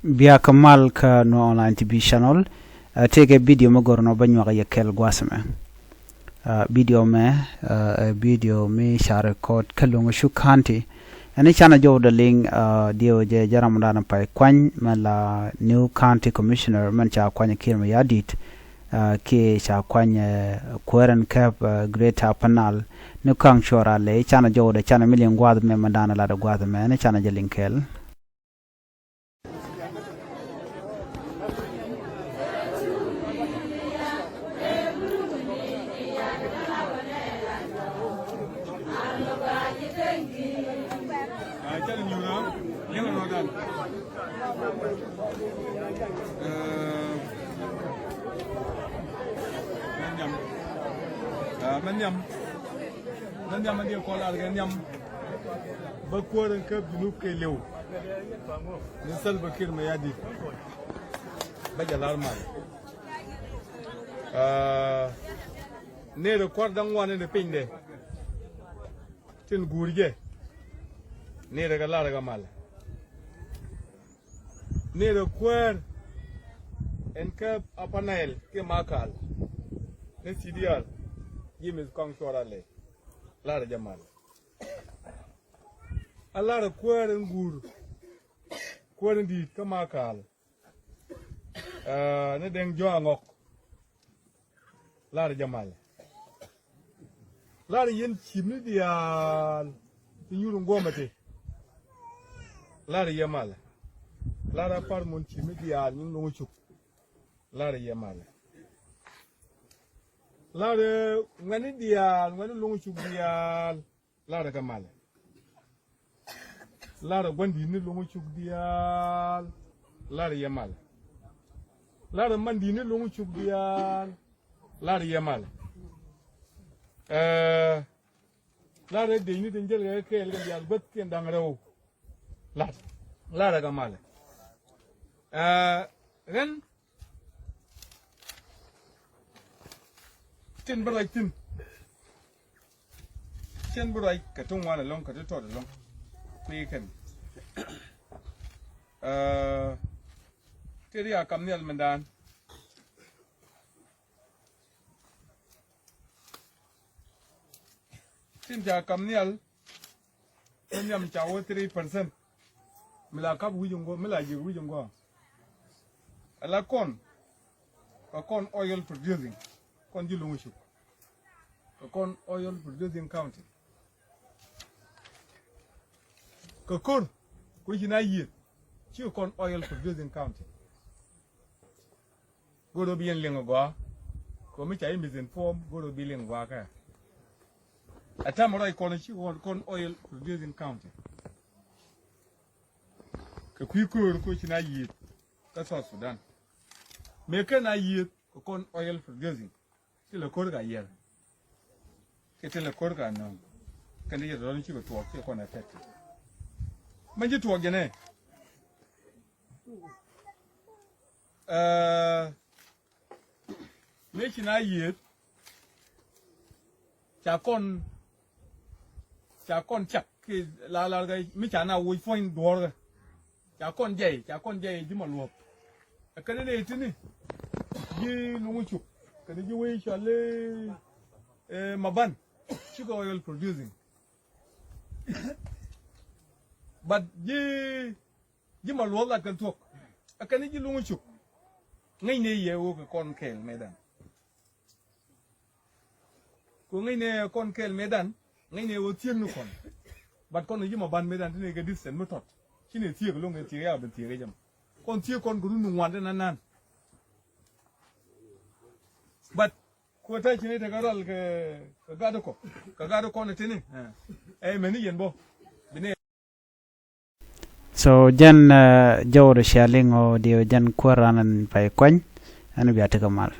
Bia kamal ka no online TV channel take video mo gorno banyo ga yekel gwasme video me share code longechuk kanti ani chana jo the link dio je jaramdana pai kwan mala new county commissioner man cha kwanya kirma yadit ke cha kwanya kuäär cap greater panal no kang shora le chana jo de chana million gwad me mandana la gwad me ani chana je linkel man yam andi ko la ga yam ba ko ran ka binu ke lew ni sal bakir ma yadi ba jalar mal ne de ko dan wane ne pinde tin gurje ne de ga la ga mal ne de kuäär en ka apanael ke makal ne sidial yimis kong sorale lara jamal alara kuäär ngur kuäär ndi kamakal ne deng jo ngok lara jamal lara yen chimni dial nyuru ngomate lara yamal lara par mon chimni dial nyuru longechuk lara yamal Lade ngani dial ngani longechuk dial lade kamal lade gwandi ni longechuk dial lade yamal lade mandi ni longechuk dial lade yamal lade de ni denjel ga ke el dial bat ken dangrew lade kamal ren tin berai tin chen berai ka tung wana long ka to de long kwi ken teria kamnial mandan tin ja kamnial nyam chawo 3% mila kap wujungo mila ji wujungo ala kon oil producing kon ji longechuk kon oil producing county kon ko jina yi ci kon oil producing county godo bien lengo go ko mi chai mizin form godo bi lengo ka atamoro kon ci kon oil producing county ko ko jina yi ka South Sudan me kana yi kon oil producing le kor ga yer ke te le kor ga no kan ye ron chi ko to ke ko na tet man ji to gene me chi na yer cha kon chak ke la ga mi cha na wo foin dor cha kon je ji mo lo ka ne ti ni ji longechuk kan ji we chale maban sugar oil producing but ji malwo la kan tok kan ji longechuk ngai ne ye wo kon kel medan ko ngai ne kon kel medan ngai ne wo tieng no kon but kon ji maban medan ne ga disen mo tot kine tieng lo ngai tieng ya ben tieng jam kon tieng kon guru nu wande nan but ko ta chine ta garal ka gado ko ne tini meni yenbo bine so jan jawro shaling o dio jan kuäär pai kwan anu biata kamal